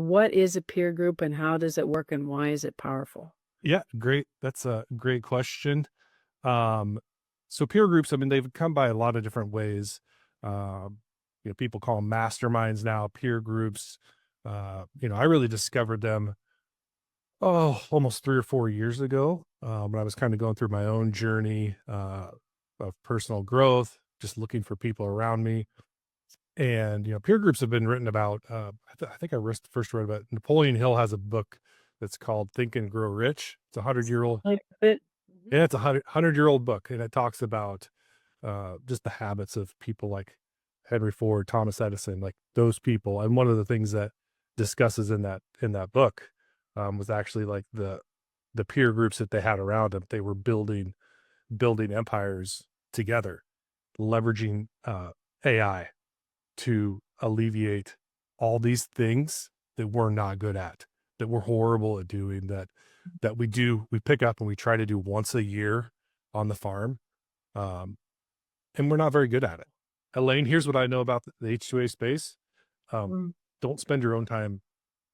what is a peer group and how does it work and why is it powerful? Yeah, great. That's a great question. So peer groups, I mean, they've come by a lot of different ways. Um, people call them masterminds now, peer groups. I really discovered them, almost 3 or 4 years ago, when I was kind of going through my own journey of personal growth, just looking for people around me. And, peer groups have been written about. I think first read about Napoleon Hill has a book that's called Think and Grow Rich. It's a 100-year-old. Like it. Yeah, it's a 100-year-old book, and it talks about just the habits of people like Henry Ford, Thomas Edison, like those people. And one of the things that discusses in that book was actually like the peer groups that they had around them. They were building empires together, leveraging AI to alleviate all these things that we're not good at, that we're horrible at doing, that we pick up and we try to do once a year on the farm. And we're not very good at it. Elaine, here's what I know about the H2A space. Mm. Don't spend your own time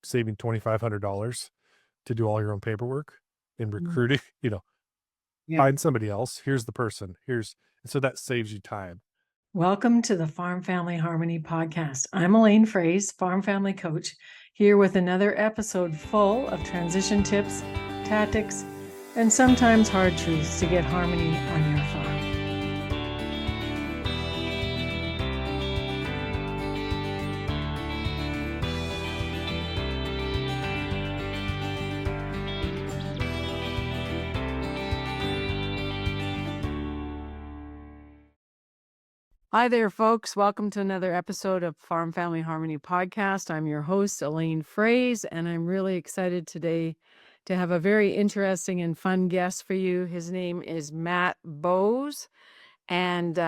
saving $2,500 to do all your own paperwork and recruiting, Yeah. find somebody else. Here's the person. And so that saves you time. Welcome to the Farm Family Harmony podcast. I'm Elaine Froese, Farm Family Coach, here with another episode full of transition tips, tactics, and sometimes hard truths to get harmony on your farm. Hi there, folks. Welcome to another episode of Farm Family Harmony podcast. I'm your host, Elaine Froese, and I'm really excited today to have a very interesting and fun guest for you. His name is Matt Boos, and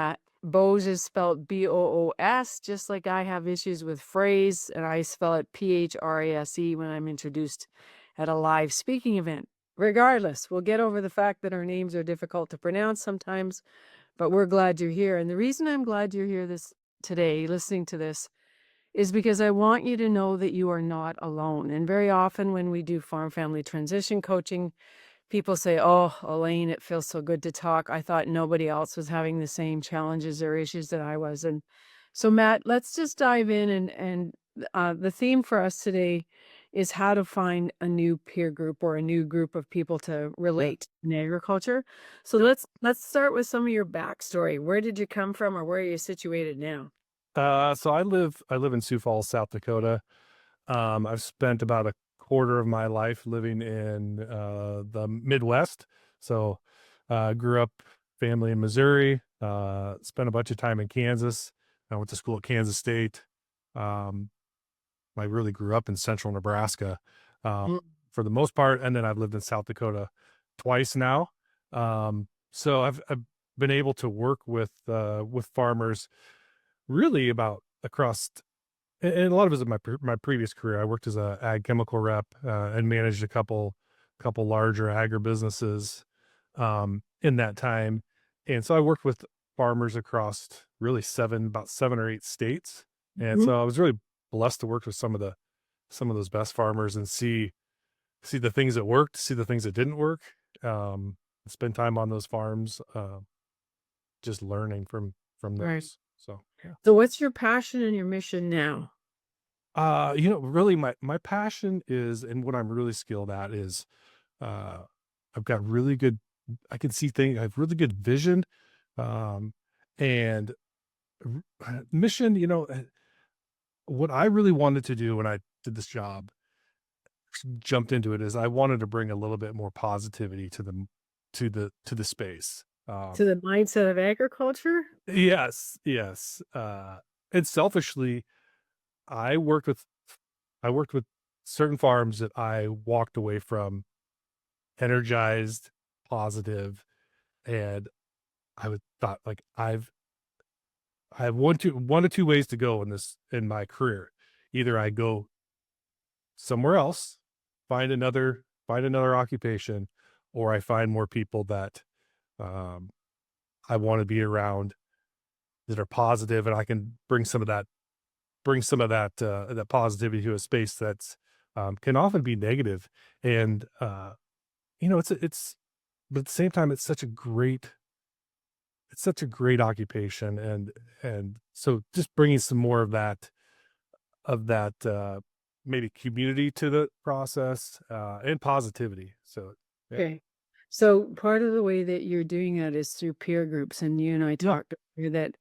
Boos is spelled Boos, just like I have issues with phrase, and I spell it Phrase when I'm introduced at a live speaking event. Regardless, we'll get over the fact that our names are difficult to pronounce sometimes, but we're glad you're here. And the reason I'm glad you're here today, listening to this, is because I want you to know that you are not alone. And very often when we do farm family transition coaching, people say, "Oh, Elaine, it feels so good to talk. I thought nobody else was having the same challenges or issues that I was." And so, Matt, let's just dive in. And the theme for us today is how to find a new peer group or a new group of people to relate in agriculture. So let's start with some of your backstory. Where did you come from, or where are you situated now? So I live in Sioux Falls, South Dakota. I've spent about a quarter of my life living in the Midwest. So grew up family in Missouri, spent a bunch of time in Kansas. I went to school at Kansas State. I really grew up in central Nebraska for the most part. And then I've lived in South Dakota twice now. So I've been able to work with farmers really about across, and a lot of it is my previous career. I worked as a ag chemical rep and managed a couple larger agribusinesses in that time. And so I worked with farmers across really about 7 or 8 states. And so I was really blessed to work with some of those best farmers and see the things that worked, see the things that didn't work, spend time on those farms, just learning from those. Right. So, yeah. So what's your passion and your mission now? Really my passion is, and what I'm really skilled at is, I've got really good, I can see things, I have really good vision, and mission, what I really wanted to do when I did this job, jumped into it, is I wanted to bring a little bit more positivity to the space. To the mindset of agriculture? Yes. And selfishly, I worked with certain farms that I walked away from energized, positive, and I would thought like I have one to two ways to go in my career. Either I go somewhere else, find another occupation, or I find more people that I want to be around that are positive, and I can bring some of that that positivity to a space that's can often be negative. And, but at the same time, it's such a great occupation. And so just bringing some more of that, maybe community to the process, and positivity. So, yeah. Okay. So part of the way that you're doing that is through peer groups. And you and I Yeah. talked earlier that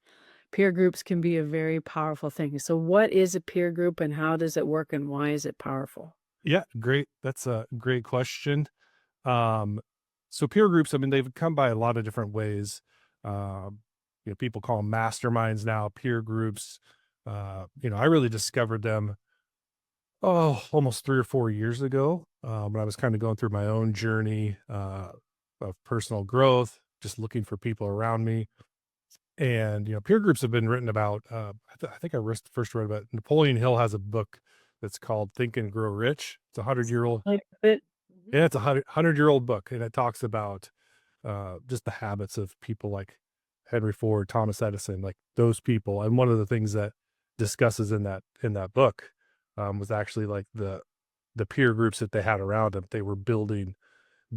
peer groups can be a very powerful thing. So what is a peer group and how does it work and why is it powerful? Yeah. Great. That's a great question. Um, so peer groups, I mean, they've come by a lot of different ways. Um, people call them masterminds now, peer groups. I really discovered them, almost 3 or 4 years ago, when I was kind of going through my own journey, of personal growth, just looking for people around me. And, peer groups have been written about. I think first read about Napoleon Hill has a book that's called Think and Grow Rich. It's 100-year-old. Like it. Mhm. Yeah, it's a 100-year-old book, and it talks about, just the habits of people like Henry Ford, Thomas Edison, like those people. And one of the things that discusses in that book, was actually like the peer groups that they had around them. They were building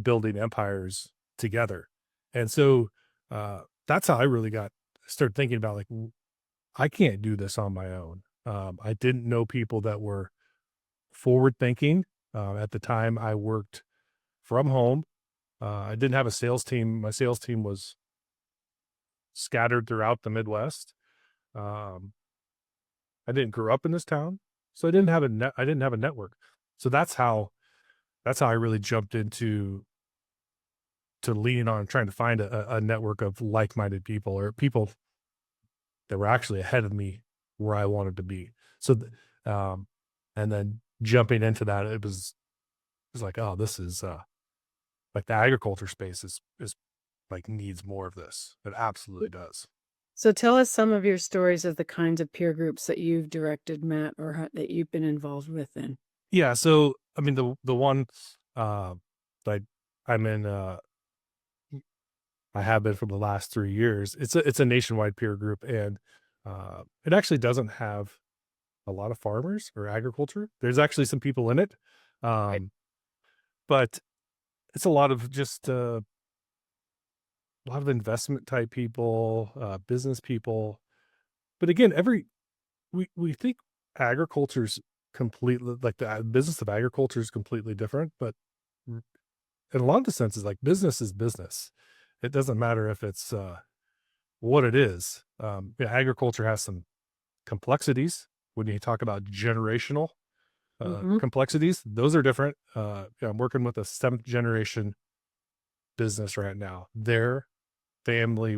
empires together, and so, that's how I really started thinking about like I can't do this on my own. I didn't know people that were forward thinking. At the time, I worked from home. I didn't have a sales team. My sales team was scattered throughout the Midwest. Um, I didn't grow up in this town, so I didn't have a network. So that's how I really jumped into leaning on trying to find a network of like-minded people or people that were actually ahead of me where I wanted to be. So, and then jumping into that, it was like, oh, this is, like the agriculture space is like needs more of this. It absolutely does. So tell us some of your stories of the kinds of peer groups that you've directed, Matt, or that you've been involved with in. Yeah. So, I mean, the one, uh, that I'm in, I have been for the last 3 years. It's a nationwide peer group, and, it actually doesn't have a lot of farmers or agriculture. There's actually some people in it, Right. um, but it's a lot of just, a lot of investment type people, business people. But again, we think agriculture's completely like the business of agriculture is completely different, but r- in a lot of the senses, like business is business. It doesn't matter if it's, what it is. Agriculture has some complexities when you talk about generational, Hmm. complexities. Those are different. I'm working with a seventh generation business right now. Their family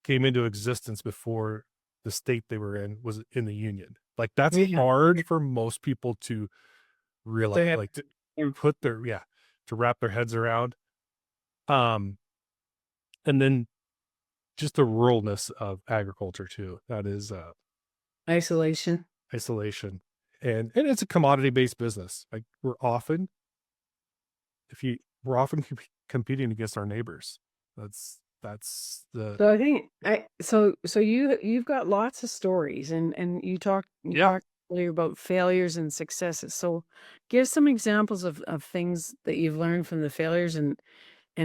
came into existence before the state they were in was in the union. Like that's Yeah. hard for most people to realize, They have, like to wrap their heads around. Um, and then just the ruralness of agriculture too. That is, isolation. isolation, and it's a commodity based business. Like we're often competing against our neighbors. That's the So I think you've got lots of stories and you yeah. talked earlier about failures and successes. So give some examples of things that you've learned from the failures and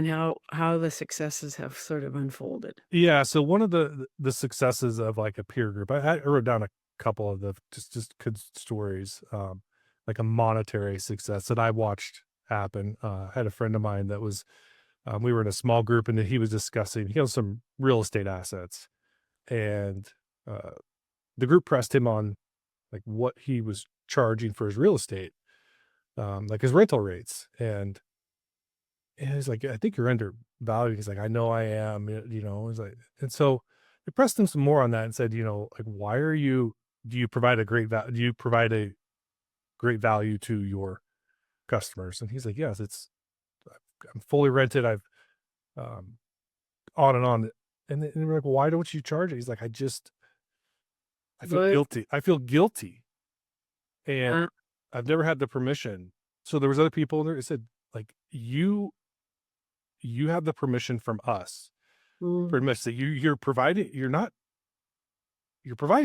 how the successes have sort of unfolded. Yeah, so one of the successes of like a peer group, I wrote down a couple of the just good stories, like a monetary success that I watched happen. I had a friend of mine that was, we were in a small group and he was discussing, he has some real estate assets, and, uh, the group pressed him on like what he was charging for his real estate, like his rental rates, and he's like, "I think you're undervalued." He's like, "I know I am." He's like, and so they pressed him some more on that and said, like, "Why are you? Do you provide a great value? Do you provide a great value to your customers?" And he's like, "Yes, I'm fully rented. I've um, on and on." And we're like, "Why don't you charge it?" He's like, I feel But guilty. I feel guilty, and uh, I've never had the permission." So there was other people in there. It said, like, you have the permission from us. mm, Pretty much that you're providing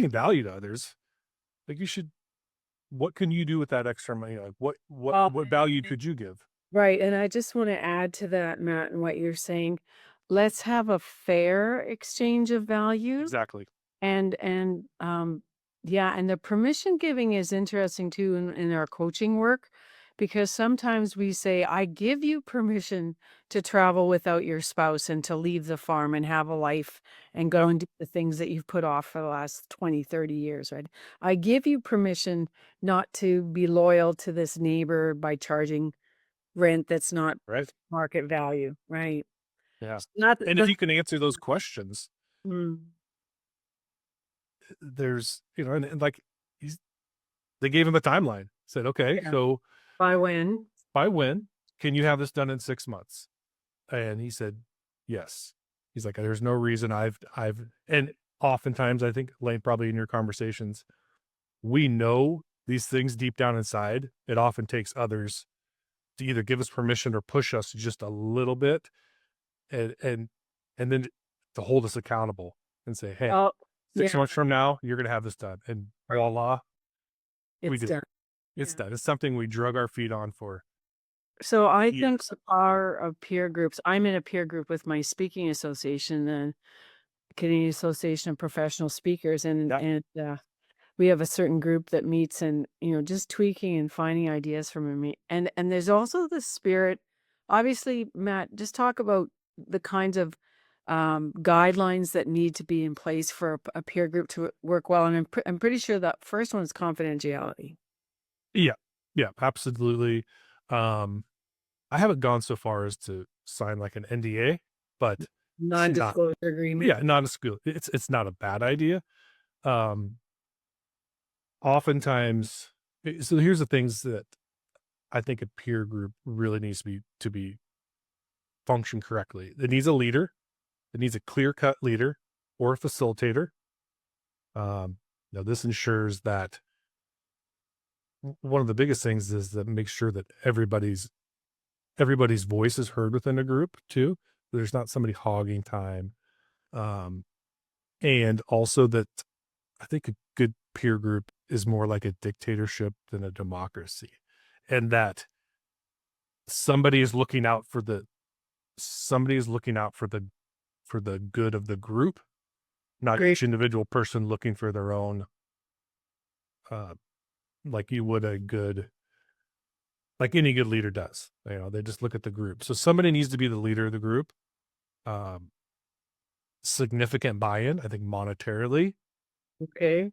value to others. Like you should what can you do with that extra money? Like what Well, what value could you give? right. And I just want to add to that, Matt, and what you're saying. Let's have a fair exchange of value. Exactly. And yeah, and the permission giving is interesting too in our coaching work, because sometimes we say, I give you permission to travel without your spouse and to leave the farm and have a life and go and do the things that you've put off for the last 20, 30 years, right? I give you permission not to be loyal to this neighbor by charging rent that's not Right. market value, right? Yeah. Not And if you can answer those questions, Mm, there's, and like they gave him a timeline, said, okay, yeah. so By when? by when can you have this done in 6 months? And he said, yes. He's like, there's no reason and oftentimes I think, Lane, probably in your conversations, we know these things deep down inside. It often takes others to either give us permission or push us just a little bit and then to hold us accountable and say, hey, Oh, 6 months from now, you're going to have this done. And voila, we it's did. done. It's Yeah. done. It's something we drug our feet on for So I think years. the power of peer groups, I'm in a peer group with my speaking association, the Canadian Association of Professional Speakers, and Yeah. we have a certain group that meets and just tweaking and finding ideas from me. And there's also the spirit. Obviously, Matt, just talk about the kinds of guidelines that need to be in place for a peer group to work well. And I'm pretty sure that first one is confidentiality. Yeah. Yeah, absolutely. Um, I haven't gone so far as to sign like an NDA, but Non-disclosure agreement. yeah, not a school. It's not a bad idea. Um, Oftentimes, so here's the things that I think a peer group really needs to be function correctly. It needs a leader. It needs a clear-cut leader or a facilitator. This ensures that one of the biggest things is that make sure that everybody's voice is heard within a group too. There's not somebody hogging time. And also that I think a good peer group is more like a dictatorship than a democracy. And that somebody is looking out for the good of the group, not Great. each individual person looking for their own, like you would like any good leader does. They just look at the group. So somebody needs to be the leader of the group. Significant buy-in, I think, monetarily. Okay.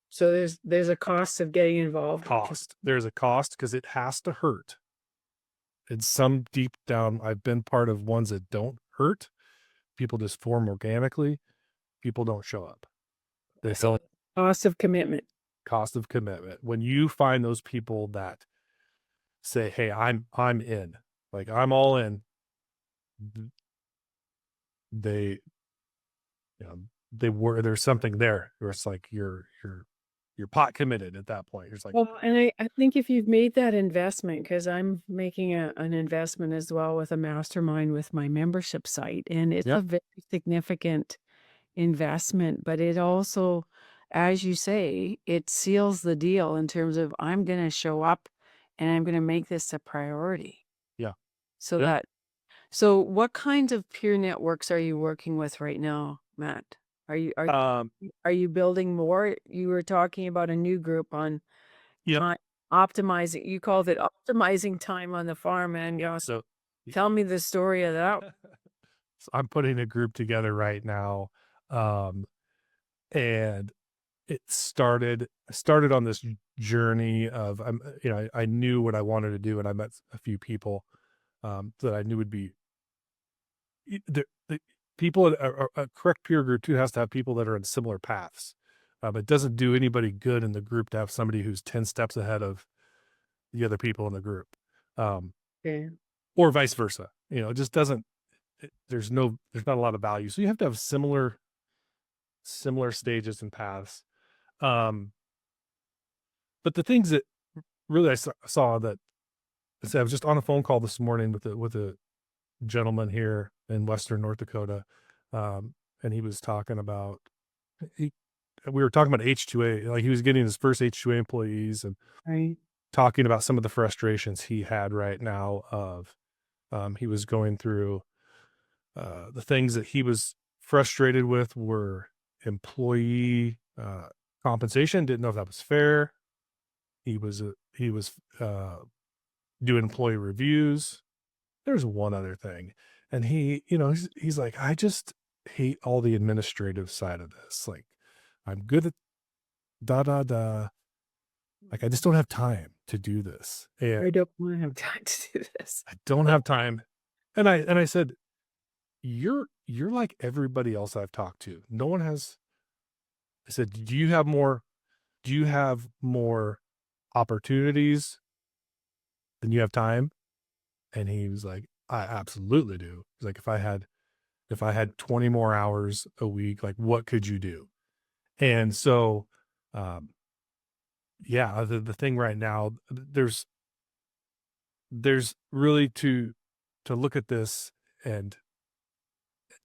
So there's a cost of getting involved. There's a cost because it has to hurt. And some deep down, I've been part of ones that don't hurt. People just form organically. People don't show up. They sell Cost of commitment. cost of commitment. When you find those people that say, hey, I'm in, like I'm all in, they there's something there where it's like you're pot committed at that point. You're just like, Well, and I think if you've made that investment, because I'm making an investment as well with a mastermind with my membership site, and it's Yeah. a very significant investment, but it also, as you say, it seals the deal in terms of I'm going to show up and I'm going to make this a priority. Yeah. So Yeah. so what kinds of peer networks are you working with right now, Matt? Are you building more? You were talking about a new group on Yep. optimizing. You called it optimizing time on the farm, and So tell me the story of that. So I'm putting a group together right now. And it started on this journey of, I knew what I wanted to do, and I met a few people that I knew would be the people. A correct peer group too has to have people that are in similar paths. It doesn't do anybody good in the group to have somebody who's 10 steps ahead of the other people in the group, Okay. or vice versa. It just doesn't. There's not a lot of value. So you have to have similar stages and paths. But the things that really I saw that I was just on a phone call this morning with a gentleman here in Western North Dakota. And he was talking about, we were talking about H2A, like he was getting his first H2A employees and Right. talking about some of the frustrations he had right now of, he was going through, the things that he was frustrated with were employee, compensation. Didn't know if that was fair. He was doing employee reviews. There's one other thing. And he's like, I just hate all the administrative side of this. Like, I'm good at da da da. Like, I just don't have time to do this. And I don't want to have time to do this. I don't have time. And I said, you're like everybody else I've talked to. No one has. I said, do you have more opportunities than you have time? And he was like, I absolutely do. He's like, if I had 20 more hours a week, like what could you do? And so, yeah, the thing right now, there's really to look at this, and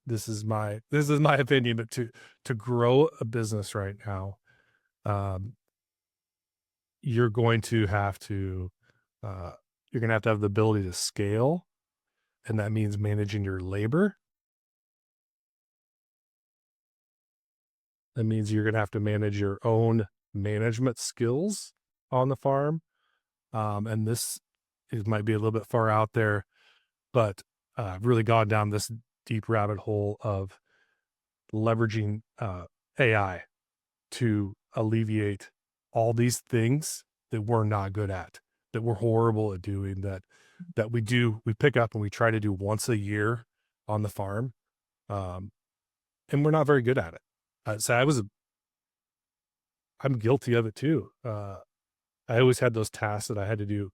this is my opinion, but to grow a business right now, you're going to have to, you're going to have the ability to scale. And that means managing your labor. That means you're going to have to manage your own management skills on the farm. And it might be a little bit far out there, but I've really gone down this deep rabbit hole of leveraging AI to alleviate all these things that we're not good at, that we're horrible at doing, that we pick up and we try to do once a year on the farm. And we're not very good at it. So I'm guilty of it too. I always had those tasks that I had to do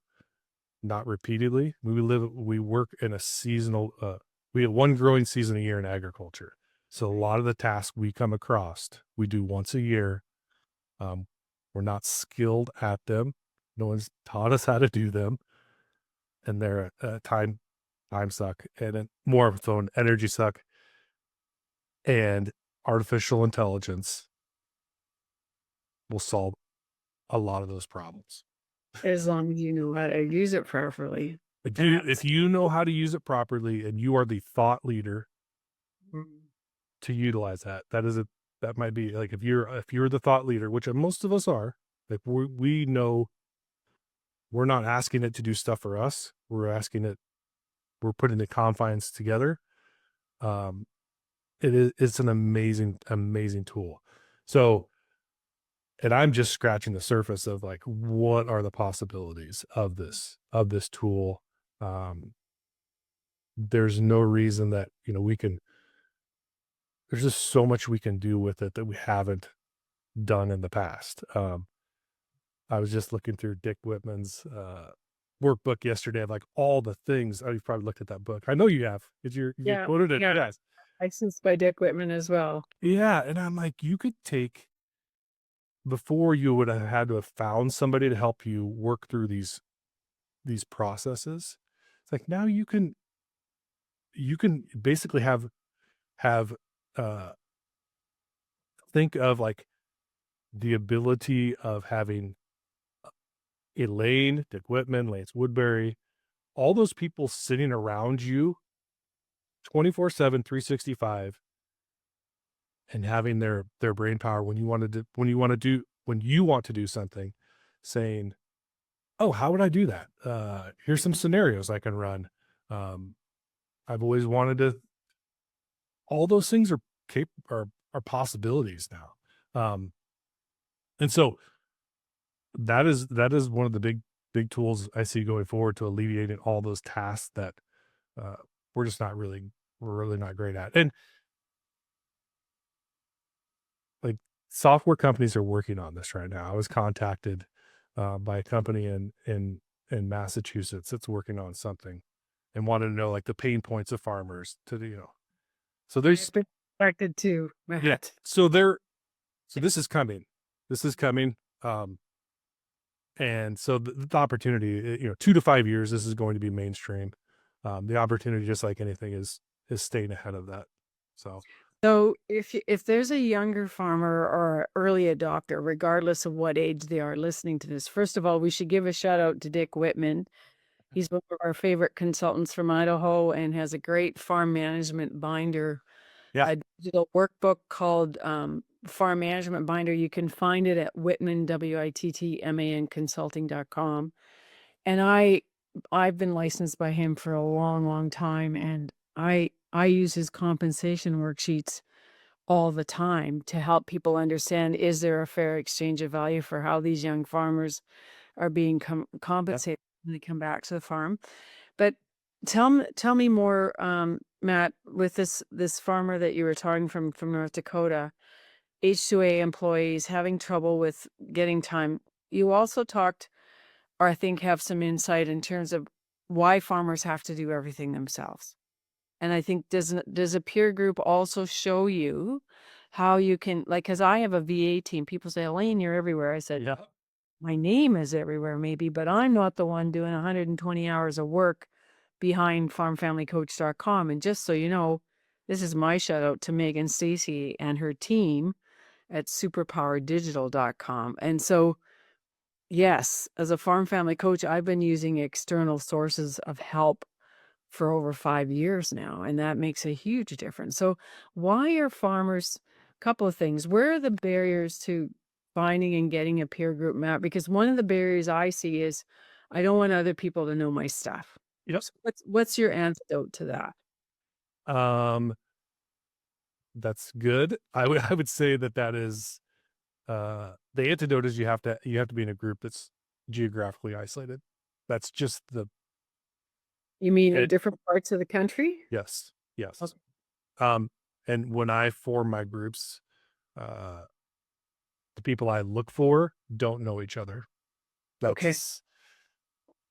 not repeatedly. We work in a seasonal, we have one growing season a year in agriculture. So a lot of the tasks we come across, we do once a year. We're not skilled at them. No one's taught us how to do them. And they're a time suck, and more so an energy suck. And artificial intelligence will solve a lot of those problems. As long as you know how to use it properly. If you know how to use it properly and you are the thought leader to utilize that might be like, if you're the thought leader, which most of us are, like we know we're not asking it to do stuff for us. We're putting the confines together. It's an amazing, amazing tool. So, and I'm just scratching the surface of like, what are the possibilities of this tool? There's no reason that, there's just so much we can do with it that we haven't done in the past. I was just looking through Dick Whitman's, workbook yesterday of like all the things. Oh, you've probably looked at that book. I know you have. You quoted it. Yeah. Yes. Licensed by Dick Whitman as well. Yeah. And I'm like, you could take, before you would have had to have found somebody to help you work through these processes. It's like, now you can basically have think of like the ability of having Elaine, Dick Whitman, Lance Woodbury, all those people sitting around you 24/7, 365, and having their brain power when you want to do something, saying, oh, how would I do that? Here's some scenarios I can run. I've always wanted to. All those things are possibilities now, and so that is one of the big tools I see going forward to alleviating all those tasks that we're really not great at. And like, software companies are working on this right now. I was contacted by a company in Massachusetts that's working on something and wanted to know like the pain points of farmers so there's been affected too. Yeah. So this is coming. And so the opportunity, 2 to 5 years, this is going to be mainstream. The opportunity, just like anything, is staying ahead of that. So So if there's a younger farmer or early adopter, regardless of what age they are listening to this, first of all, we should give a shout out to Dick Whitman. He's one of our favorite consultants from Idaho and has a great farm management binder, Yeah. a digital workbook called Farm Management Binder. You can find it at Whitman, WITTMAN consulting.com. And I've been licensed by him for a long, long time, and I use his compensation worksheets all the time to help people understand, is there a fair exchange of value for how these young farmers are being compensated when they come back to the farm. But tell me more, Matt, with this farmer that you were talking from North Dakota, H2A employees having trouble with getting time. You also talked, or I think have some insight in terms of why farmers have to do everything themselves. And I think does a peer group also show you how you can, like, because I have a VA team. People say, Elaine, you're everywhere. I said, Yeah. my name is everywhere, maybe, but I'm not the one doing 120 hours of work behind farmfamilycoach.com. And just so you know, this is my shout out to Megan Stacy and her team at superpowerdigital.com. And so, yes, as a farm family coach, I've been using external sources of help for over 5 years now, and that makes a huge difference. So why are farmers, couple of things, where are the barriers to finding and getting a peer group, Matt? Because one of the barriers I see is I don't want other people to know my stuff. Yep. So what's your antidote to that? That's good. I would say that is the antidote is you have to be in a group that's geographically isolated. That's just You mean in it. different parts of the country? Yes. Yes. Okay. And when I form my groups, the people I look for don't know each other. Okay.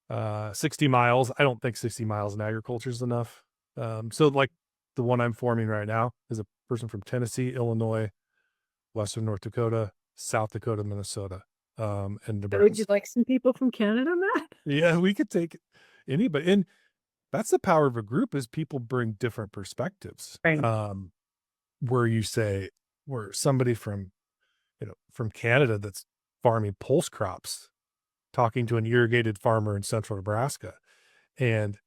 That's 60 miles. I don't think 60 miles in agriculture is enough. So like the one I'm forming right now is a person from Tennessee, Illinois, Western North Dakota, South Dakota, Minnesota, and So would Nebraska. you like some people from Canada, Matt? Yeah, we could take anybody. And that's the power of a group is people bring different perspectives. Right. Where somebody from, from Canada that's farming pulse crops, talking to an irrigated farmer in central Nebraska. And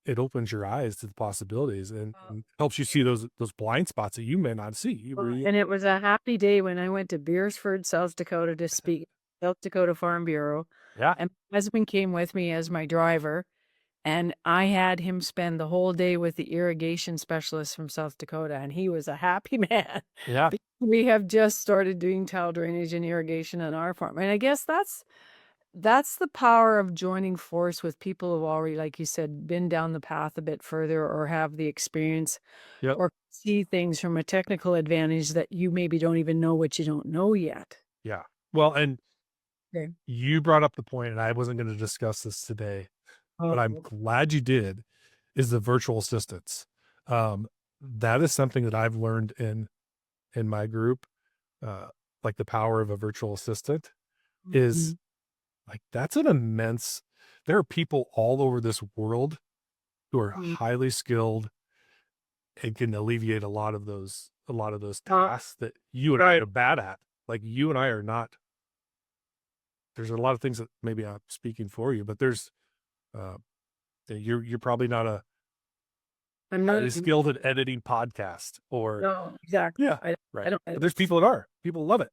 it opens your eyes to the possibilities and helps you see those blind spots that you may not see. And it was a happy day when I went to Beersford, South Dakota to speak South Dakota Farm Bureau. Yeah. And my husband came with me as my driver. And I had him spend the whole day with the irrigation specialist from South Dakota. And he was a happy man. Yeah. We have just started doing tile drainage and irrigation on our farm. And I guess that's the power of joining force with people who've already, like you said, been down the path a bit further or have the experience. Yep. Or see things from a technical advantage that you maybe don't even know what you don't know yet. Yeah. Well, and Okay. you brought up the point, and I wasn't going to discuss this today, but I'm glad you did, is the virtual assistants. That is something that I've learned in my group. Like the power of a virtual assistant is like, that's an immense, there are people all over this world who are highly skilled and can alleviate a lot of those tasks that you and I are bad at. Like you and I are not, there's a lot of things that maybe I'm speaking for you, but there's, you're probably not I'm not highly skilled at editing podcast or. No, exactly. Yeah. I don't. But there's people that are. People love it.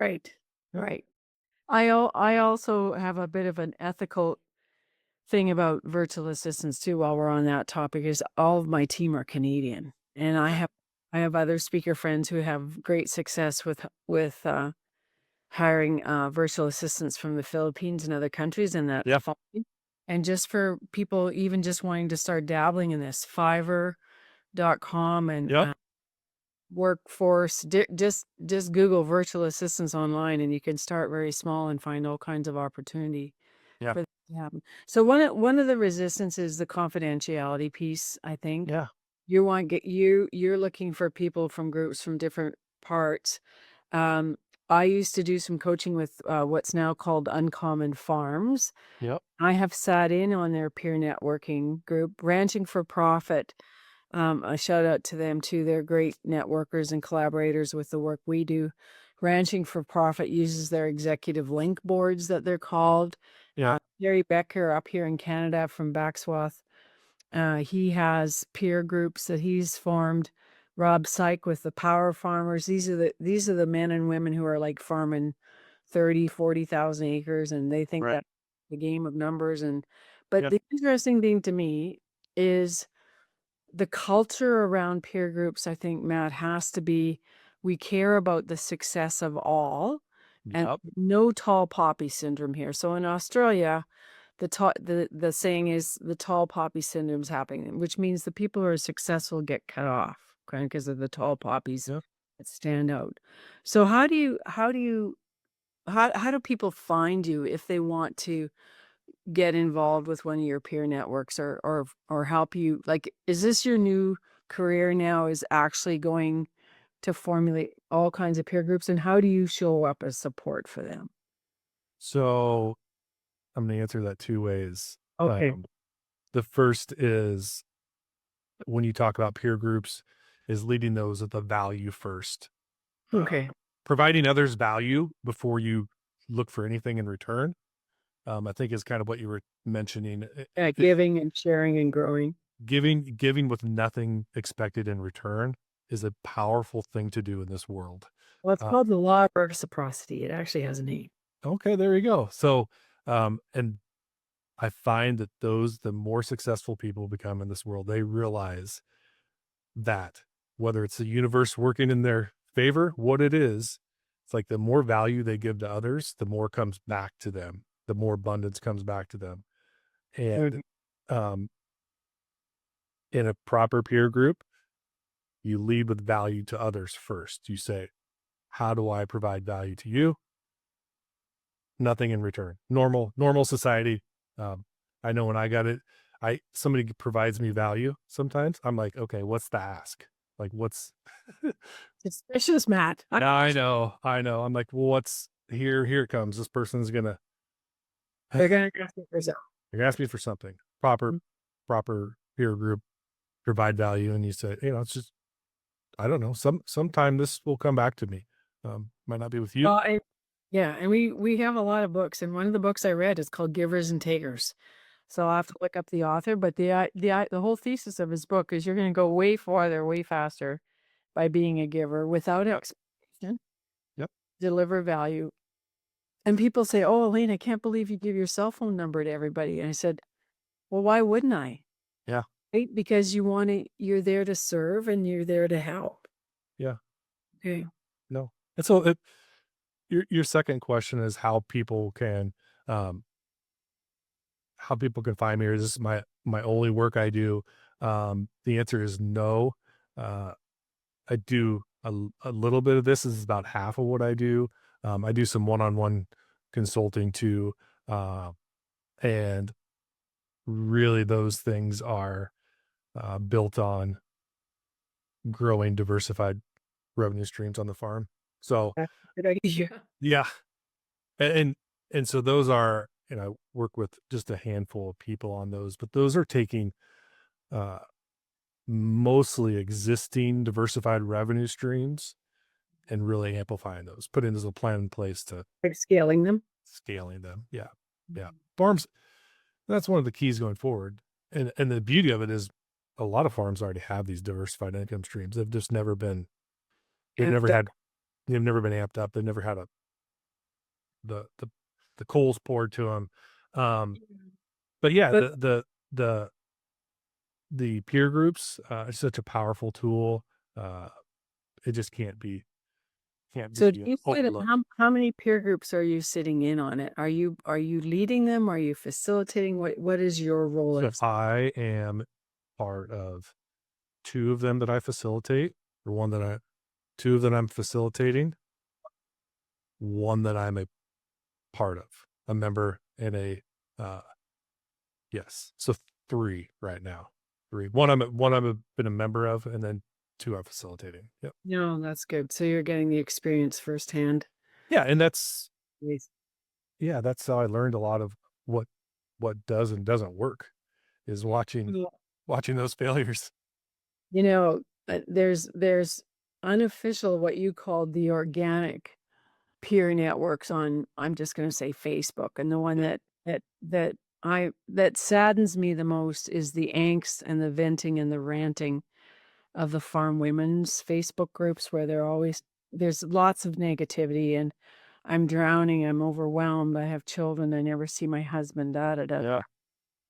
Right. Yeah. Right. I also have a bit of an ethical thing about virtual assistants too. While we're on that topic, is all of my team are Canadian, and I have other speaker friends who have great success with hiring virtual assistants from the Philippines and other countries, and that's fine. And just for people even just wanting to start dabbling in this, Fiverr.com and Workforce, just Google virtual assistants online, and you can start very small and find all kinds of opportunity for that to happen. So one of the resistance is the confidentiality piece, I think. Yeah. You're looking for people from groups from different parts. I used to do some coaching with what's now called Uncommon Farms. Yep. I have sat in on their peer networking group, Ranching for Profit. A shout out to them too. They're great networkers and collaborators with the work we do. Ranching for Profit uses their executive link boards that they're called. Yeah. Jerry Becker up here in Canada from Backswath. He has peer groups that he's formed. Rob Syke with the Power Farmers. These are the men and women who are like farming 40,000 acres, and they think Right. that the game of numbers. But Yep. the interesting thing to me is the culture around peer groups. I think, Matt, has to be, we care about the success of all, and Yep. no tall poppy syndrome here. So in Australia, the saying is the tall poppy syndrome's happening, which means the people who are successful get cut off, okay, because of the tall poppies Yeah. that stand out. So how do people find you if they want to get involved with one of your peer networks or help you? Like, is this your new career now, is actually going to formulate all kinds of peer groups, and how do you show up as support for them? So I'm going to answer that two ways. Okay. The first is, when you talk about peer groups, is leading those with the value first. Okay. Providing others value before you look for anything in return, I think is kind of what you were mentioning. Yeah, giving and sharing and growing. Giving with nothing expected in return is a powerful thing to do in this world. Well, it's called the Law of Reciprocity. It actually has a name. Okay, there you go. So, and I find that the more successful people become in this world, they realize that whether it's the universe working in their favor, what it is, it's like the more value they give to others, the more comes back to them, the more abundance comes back to them. And in a proper peer group, you lead with value to others first. You say, how do I provide value to you? Nothing in return. Normal society. I know when I got it, somebody provides me value. Sometimes I'm like, okay, what's the ask? Like, what's Suspicious, Matt. I know. I'm like, well, what's here it comes. This person's gonna They're gonna ask me for something. They're gonna ask me for something. Proper peer group, provide value, and you say, it's just, I don't know. Sometime this will come back to me. Might not be with you. Yeah, and we have a lot of books, and one of the books I read is called Givers and Takers. So I'll have to look up the author, but the whole thesis of his book is you're going to go way farther, way faster by being a giver without expectation. Yep. Deliver value. And people say, "Oh, Elaine, I can't believe you give your cell phone number to everybody." And I said, "Well, why wouldn't I?" Yeah. Right? Because you're there to serve and you're there to help. Yeah. Okay. No. And so your second question is how people can find me, or is this my only work I do? The answer is no. I do a little bit of this. This is about half of what I do. I do some one-on-one consulting too. And really those things are built on growing diversified revenue streams on the farm. So That's a good idea. yeah. And so those are, I work with just a handful of people on those, but those are taking mostly existing diversified revenue streams and really amplifying those, putting as a plan in place to Like scaling them. Yeah. Farms, that's one of the keys going forward. And the beauty of it is a lot of farms already have these diversified income streams. They've just never been, they've never been amped up. They've never had the coals poured to them. But yeah, the peer groups is such a powerful tool. It just can't be. So do you how many peer groups are you sitting in on it? Are you leading them? Are you facilitating? What is your role? So I am part of two of them that I facilitate, or two that I'm facilitating, one that I'm a part of, a member, and yes. So three right now. One I've been a member of, and then two I'm facilitating. Yep. No, that's good. So you're getting the experience firsthand. Yeah, and that's Nice. that's how I learned a lot of what does and doesn't work, is watching those failures. You know, there's unofficial, what you called the organic peer networks on, I'm just going to say Facebook. And the one Yeah. that saddens me the most is the angst and the venting and the ranting of the farm women's Facebook groups, where there's lots of negativity, and I'm drowning, I'm overwhelmed, I have children, I never see my husband, da da da. Yeah.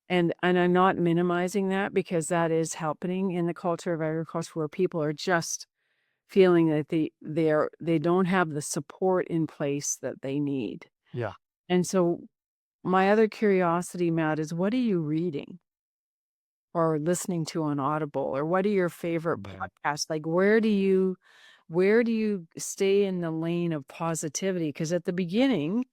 And I'm not minimizing that, because that is happening in the culture of agriculture, where people are just feeling that they don't have the support in place that they need. Yeah. And so my other curiosity, Matt, is what are you reading or listening to on Audible, or what are your favorite Yeah. podcasts? Like, where do you stay in the lane of positivity? Because at the beginning,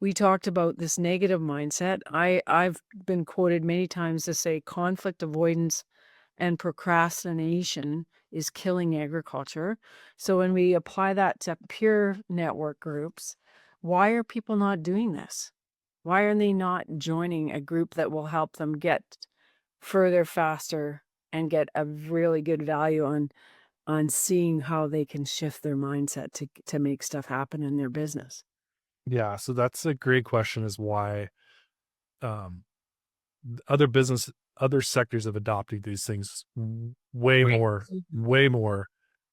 we talked about this negative mindset. I've been quoted many times to say conflict avoidance and procrastination is killing agriculture. So when we apply that to peer network groups, why are people not doing this? Why are they not joining a group that will help them get further faster and get a really good value on seeing how they can shift their mindset to make stuff happen in their business? Yeah. So that's a great question, is why um other sectors have adopted these things way Right. more, way more.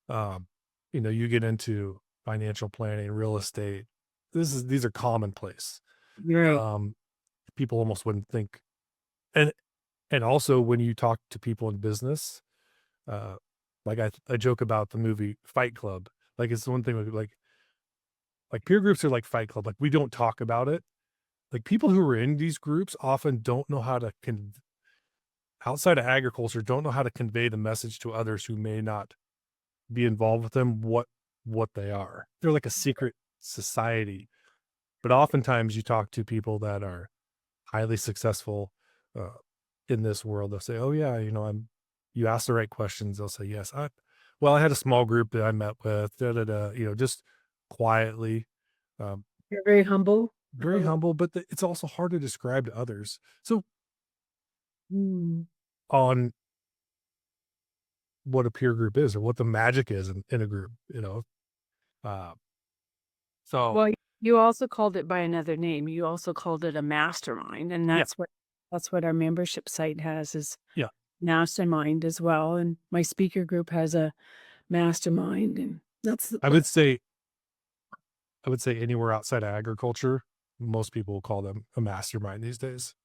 Um, you get into financial planning, real estate. These are commonplace. Right. Um, People almost wouldn't think. And also, when you talk to people in business, uh, like I joke about the movie Fight Club. Like, it's the one thing, like peer groups are like Fight Club. Like, we don't talk about it. Like, people who are in these groups often don't know how to outside of agriculture, don't know how to convey the message to others who may not be involved with them, what they are. They're like a secret society. But oftentimes you talk to people that are highly successful uh, in this world. They'll say, "Oh yeah, you ask the right questions." They'll say, "Yes, I had a small group that I met with, da da da." Just quietly, um, You're very humble. very humble, but it's also hard to describe to others. So Mm. on what a peer group is, or what the magic is in a group, uh, so Well, you also called it by another name. You also called it a mastermind, and yeah, that's what our membership site has, is yeah. mastermind as well. And my speaker group has a mastermind, and I would say anywhere outside of agriculture, most people will call them a mastermind these days.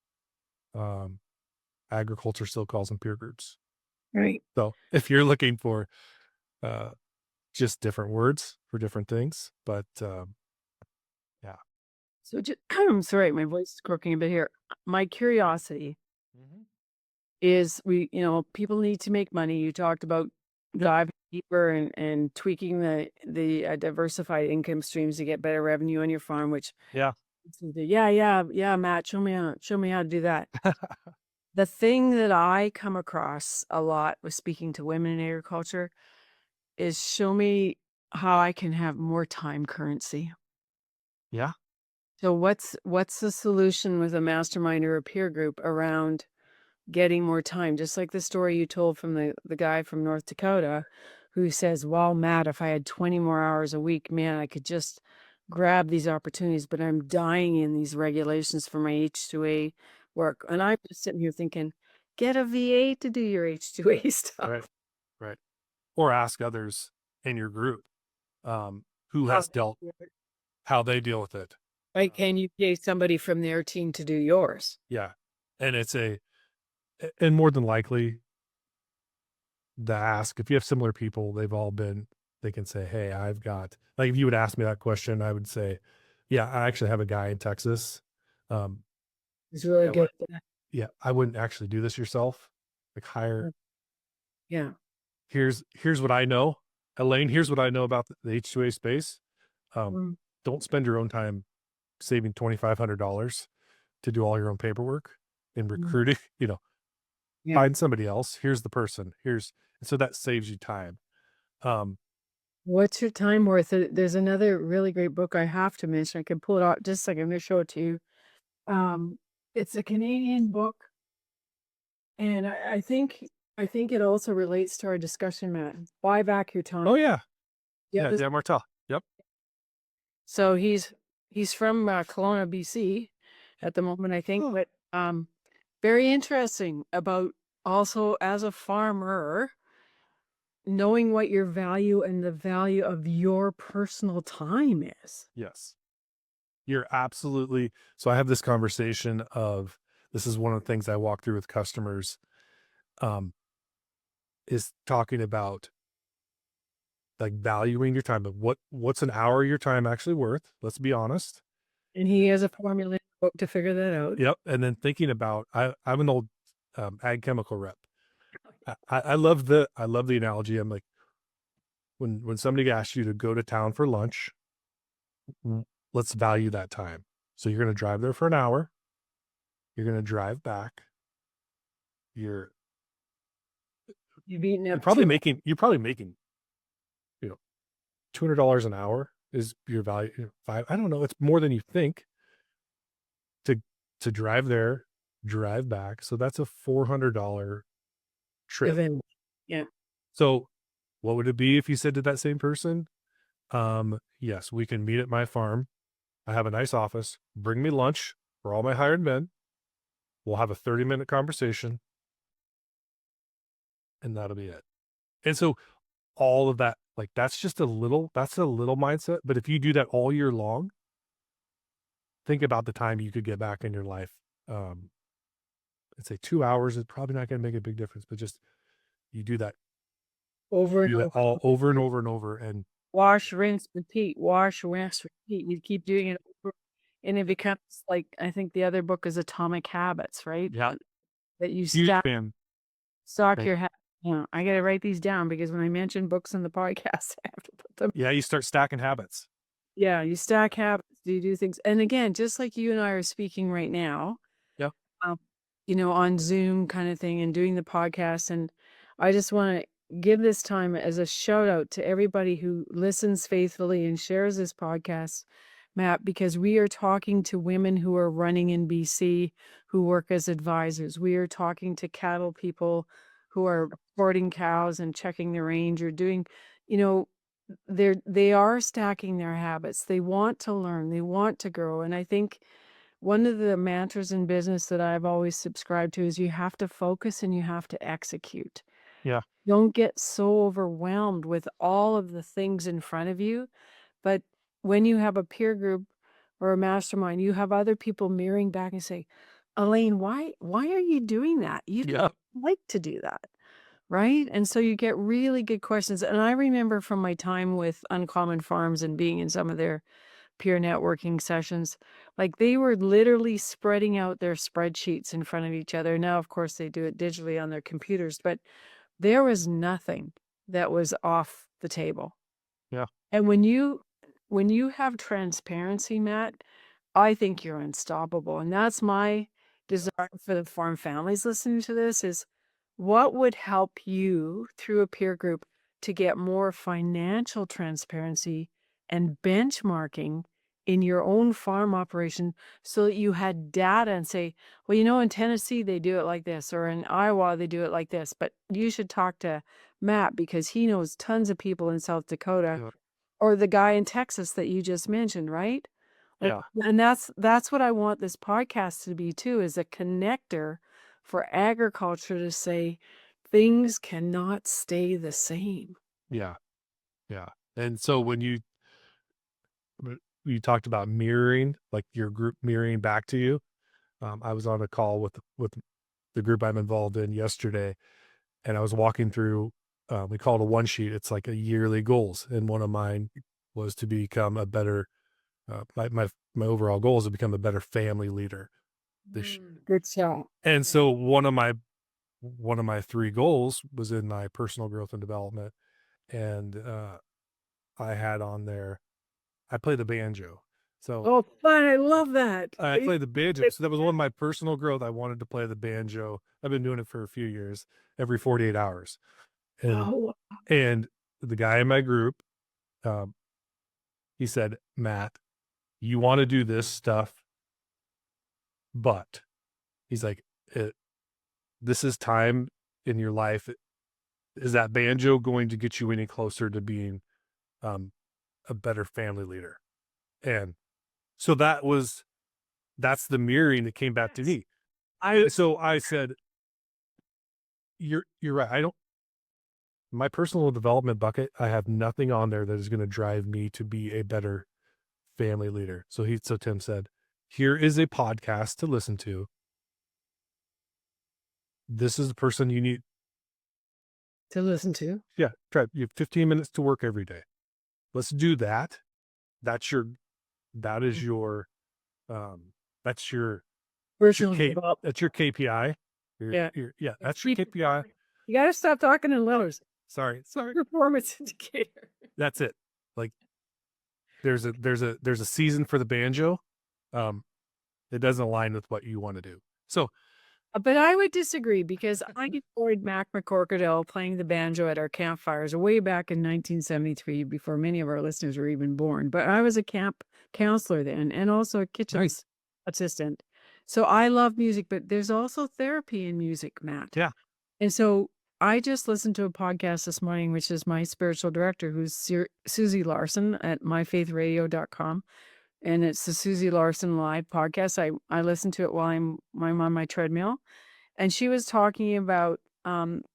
Um, Agriculture still calls them peer groups. right. So if you're looking for uh, just different words for different things, but yeah. So I'm sorry, my voice is croaking a bit here. My curiosity Mhm. is, people need to make money. You talked about diving deeper and tweaking the diversified income streams to get better revenue on your farm, which Yeah. yeah, Matt, show me how to do that. The thing that I come across a lot with speaking to women in agriculture is, show me how I can have more time currency. Yeah. So what's the solution with a mastermind or a peer group around getting more time? Just like the story you told from the guy from North Dakota, who says, "Well, Matt, if I had 20 more hours a week, man, I could just grab these opportunities, but I'm dying in these regulations for my H2A work." And I'm just sitting here thinking, get a VA to do your H2A stuff. Right. Right. Or ask others in your group who How has dealt, how they deal with it. Right? Can you pay somebody from their team to do yours? Yeah. And and more than likely, the ask, if you have similar people, they can say, "Hey, I've got," like, if you would ask me that question, I would say, "Yeah, I actually have a guy in Texas." Um, It's really yeah, good. yeah, I wouldn't actually do this yourself. Like, hire, Yeah. here's what I know. Elaine, here's what I know about the H2A space. Um, Mm, don't spend your own time saving $2,500 to do all your own paperwork and mm, recruiting, yeah. find somebody else. Here's the person. So that saves you time. Um, What's your time worth? There's another really great book I have to mention. I can pull it out just a second. I'm going to show it to you. Um, it's a Canadian book, and I think I think it also relates to our discussion, Matt. Buy back your time. Oh yeah. Yeah, Yeah. this- Dan Martell. Yep. So he's from Kelowna, BC at the moment, I think. Oh. But very interesting about also as a farmer, knowing what your value and the value of your personal time is. Yes. You're absolutely. So I have this conversation of, this is one of the things I walk through with customers, is talking about like valuing your time, but what's an hour of your time actually worth? Let's be honest. And he has a formula book to figure that out. Yep. And then thinking about, I'm an old ag chemical rep. I love the analogy. I'm like, when somebody asks you to go to town for lunch, let's value that time. So you're going to drive there for an hour. You're going to drive back. You're probably making, $200 an hour is your value. I don't know. It's more than you think to drive there, drive back. So that's a $400 trip. Event. Yeah. So what would it be if you said to that same person, yes, we can meet at my farm. I have a nice office. Bring me lunch for all my hired men. We'll have a 30-minute conversation. And that'll be it. And so all of that, like, that's a little mindset. But if you do that all year long, think about the time you could get back in your life. I'd say 2 hours is probably not going to make a big difference, but just, you do that Over and over. all over and over and over. And Wash, rinse, repeat. Wash, rinse, repeat. You keep doing it over, and it becomes like, I think the other book is Atomic Habits, right? yeah, That you huge stock fan. your habits. Yeah, I got to write these down because when I mention books in the podcast, I have to put them. Yeah, you start stacking habits. Yeah, you stack habits. You do things, and again, just like you and I are speaking right now. Yeah. On Zoom kind of thing and doing the podcast, and I just want to give this time as a shout out to everybody who listens faithfully and shares this podcast, Matt, because we are talking to women who are running in BC who work as advisors. We are talking to cattle people who are boarding cows and checking the range or doing, they are stacking their habits. They want to learn, they want to grow. And I think one of the mantras in business that I've always subscribed to is you have to focus and you have to execute. Yeah. Don't get so overwhelmed with all of the things in front of you. But when you have a peer group or a mastermind, you have other people mirroring back and say, Elaine, why are you doing that? You don't like to do that. Right. And so you get really good questions. And I remember from my time with Uncommon Farms and being in some of their peer networking sessions, like they were literally spreading out their spreadsheets in front of each other. Now, of course, they do it digitally on their computers, but there was nothing that was off the table. Yeah. And when you have transparency, Matt, I think you're unstoppable. And that's my desire for the farm families listening to this is, what would help you through a peer group to get more financial transparency and benchmarking in your own farm operation so that you had data and say, well, in Tennessee, they do it like this, or in Iowa, they do it like this, but you should talk to Matt because he knows tons of people in South Dakota, Yeah. or the guy in Texas that you just mentioned, right? Yeah. And that's what I want this podcast to be too, is a connector for agriculture to say things cannot stay the same. Yeah. Yeah. And so when you talked about mirroring, like your group mirroring back to you, I was on a call with the group I'm involved in yesterday, and I was walking through, we call it a one sheet. It's like a yearly goals. And one of mine was to become a better, my overall goal is to become a better family leader. Good show. And so one of my 3 goals was in my personal growth and development. And, I had on there, I play the banjo. So Oh, fun. I love that. I play the banjo. So that was one of my personal growth. I wanted to play the banjo. I've been doing it for a few years, every 48 hours. And the guy in my group, he said, Matt, you want to do this stuff, but he's like, this is time in your life, is that banjo going to get you any closer to being a better family leader? And so that's the mirroring that came back to me. I said, you're right. My personal development bucket, I have nothing on there that is going to drive me to be a better family leader. So Tim said, here is a podcast to listen to. This is the person you need to listen to. Yeah. You have 15 minutes to work every day. Let's do that. That is your, that's your Personal K, development. that's your KPI. Yeah. That's your KPI. You got to stop talking in letters. Sorry. Performance indicator. That's it. Like there's a season for the banjo. It doesn't align with what you want to do. So, but I would disagree because I enjoyed Mac McCorkadell playing the banjo at our campfires way back in 1973, before many of our listeners were even born. But I was a camp counselor then, and also a kitchen assistant. So I love music, but there's also therapy in music, Matt. Yeah. And so I just listened to a podcast this morning, which is my spiritual director, who's Susie Larson at myfaithradio.com. And it's the Susie Larson live podcast. I listen to it while I'm on my treadmill. And she was talking about,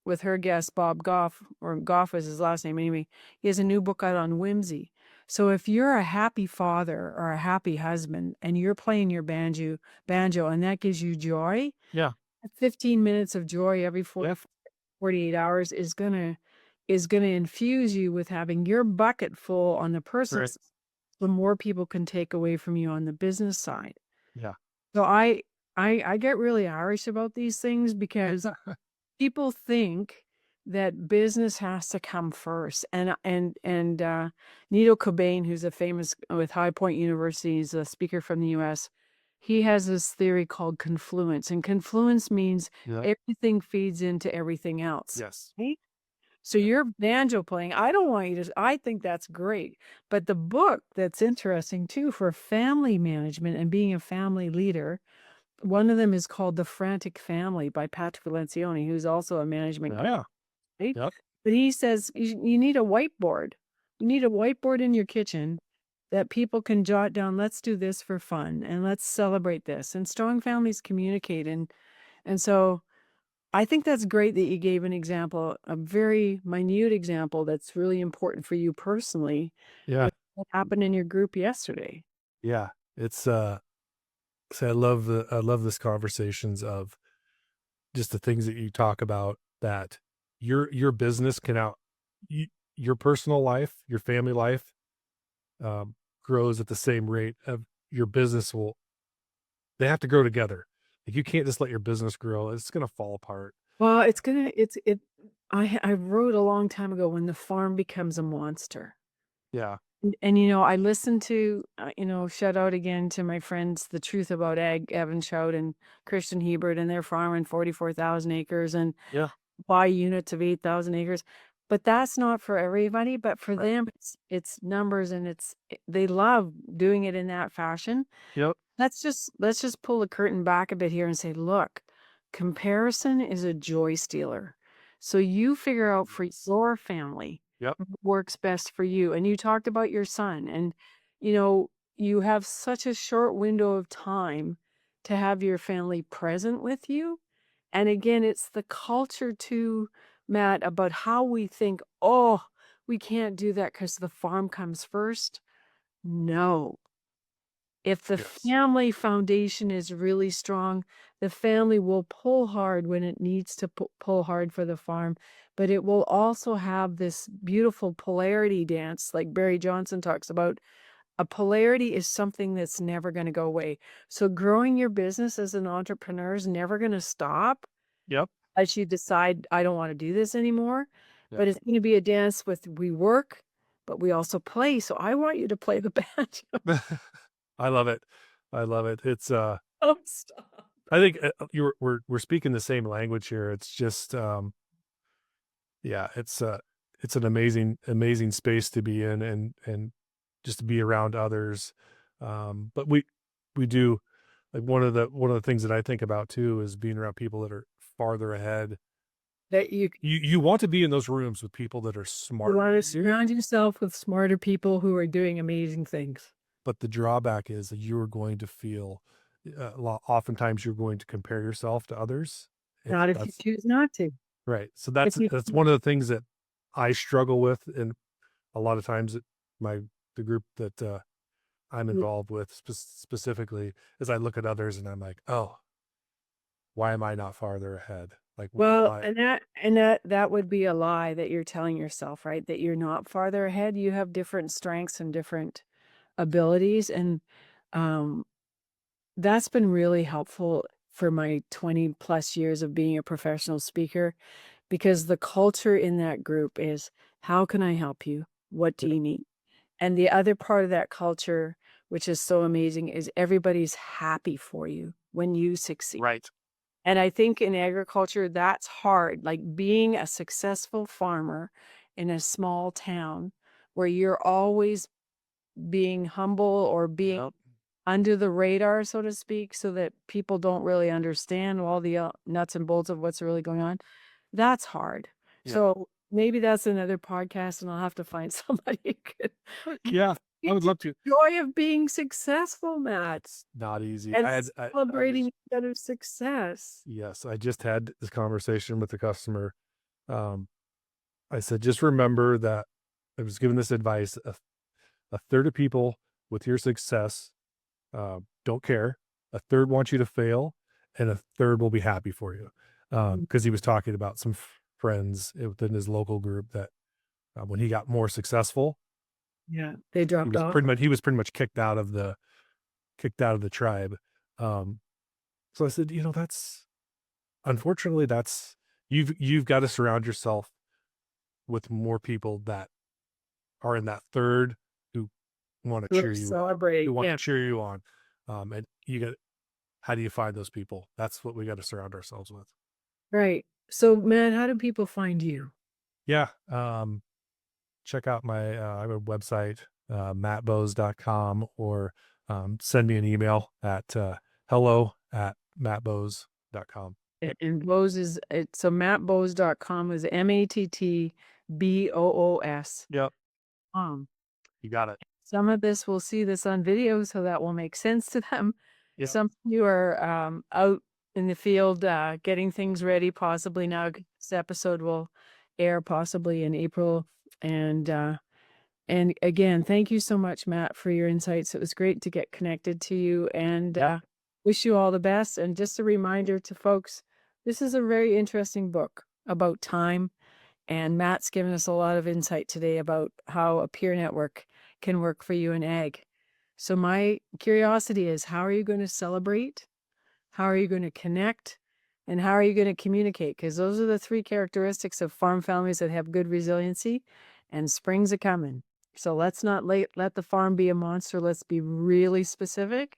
with her guest, Bob Goff, or Goff was his last name anyway. He has a new book out on whimsy. So if you're a happy father or a happy husband and you're playing your banjo and that gives you joy, 15 minutes of joy every 48 hours is gonna infuse you with having your bucket full on the personal side. The more people can take away from you on the business side. Yeah. So I get really Irish about these things because people think that business has to come first. And Nito Cobain, who's a famous with High Point University, is a speaker from the US. He has this theory called confluence, and confluence means everything feeds into everything else. Yes. Right? So your banjo playing, I think that's great. But the book that's interesting too for family management and being a family leader, one of them is called The Frantic Family by Patrick Lencioni, who's also a management coach. Right? Yep. But he says you need a whiteboard. You need a whiteboard in your kitchen that people can jot down, let's do this for fun and let's celebrate this. And strong families communicate. And so I think that's great that you gave an example, a very minute example that's really important for you personally. Yeah. What happened in your group yesterday? Yeah. It's so I love this conversations of just the things that you talk about, that your business can your personal life, your family life grows at the same rate of your business they have to grow together. Like you can't just let your business grow. It's going to fall apart. Well, I wrote a long time ago, when the farm becomes a monster. Yeah. And I listened to, shout out again to my friends, The Truth About Ag, Evan Shout and Christian Hebert, and they're farming 44,000 acres and buy units of 8,000 acres. But that's not for everybody, but for them, it's numbers, and they love doing it in that fashion. Yep. Let's just pull the curtain back a bit here and say, look, comparison is a joy stealer. So you figure out for your family what works best for you. And you talked about your son, and you have such a short window of time to have your family present with you. And again, it's the culture too, Matt, about how we think, oh, we can't do that because the farm comes first. No. If the family foundation is really strong, the family will pull hard when it needs to pull hard for the farm, but it will also have this beautiful polarity dance, like Barry Johnson talks about. A polarity is something that's never going to go away. So growing your business as an entrepreneur is never going to stop. Yep. As you decide, I don't want to do this anymore, but it's going to be a dance with, we work, but we also play. So I want you to play the banjo. I love it. It's Oh, stop. I think we're speaking the same language here. It's just it's an amazing space to be in, and just to be around others. But we do, like, one of the things that I think about too is being around people that are farther ahead that you You want to be in those rooms with people that are smart. want to surround yourself with smarter people who are doing amazing things. But the drawback is that you are going to feel, oftentimes you're going to compare yourself to others. Not if you That's choose not to. right. So If you that's one of the things that I struggle with, and a lot of times the group that I'm involved with specifically is I look at others and I'm like, oh, why am I not farther ahead? Like, Well, why? and that would be a lie that you're telling yourself, right? That you're not farther ahead. You have different strengths and different abilities, and um, that's been really helpful for my 20 plus years of being a professional speaker, because the culture in that group is, how can I help you? What do you need? And the other part of that culture, which is so amazing, is everybody's happy for you when you succeed. Right. And I think in agriculture, that's hard. Like being a successful farmer in a small town where you're always being humble or being Yep. under the radar, so to speak, so that people don't really understand all the nuts and bolts of what's really going on. That's hard. Yeah. So maybe that's another podcast, and I'll have to find somebody who could Yeah, I would love to. joy of being successful, Matt, It's not easy. and I celebrating was, each other's success. yes, I just had this conversation with the customer. I said, just remember that I was given this advice. A third of people with your success don't care. A third want you to fail, and a third will be happy for you. Because he was talking about some friends within his local group that when he got more successful, Yeah, they dropped off. he was pretty much kicked out of the tribe. So I said, that's unfortunately that's you've got to surround yourself with more people that are in that third who want to cheer you, Celebrate. who want Yeah. to cheer you on. And how do you find those people? That's what we got to surround ourselves with. Right. So, Matt, how do people find you? Yeah. Check out I have a website, mattbose.com, or send me an email at hello@mattbose.com. And Bose is so mattbose.com is MATTBOOS. Yep. Um, You got it. some of this will see this on video, so that will make sense to them. Yep. Some of you are out in the field getting things ready. Possibly now, this episode will air possibly in April. And again, thank you so much, Matt, for your insights. It was great to get connected to you, and wish you all the best. And just a reminder to folks, this is a very interesting book about time. And Matt's given us a lot of insight today about how a peer network can work for you in ag. So my curiosity is, how are you going to celebrate? How are you going to connect? And how are you going to communicate? Because those are the three characteristics of farm families that have good resiliency, and spring's a coming. So let's not let the farm be a monster. Let's be really specific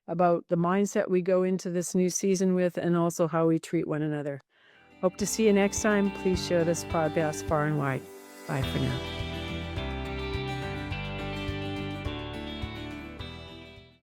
about the mindset we go into this new season with, and also how we treat one another. Hope to see you next time. Please share this podcast far and wide. Bye for now.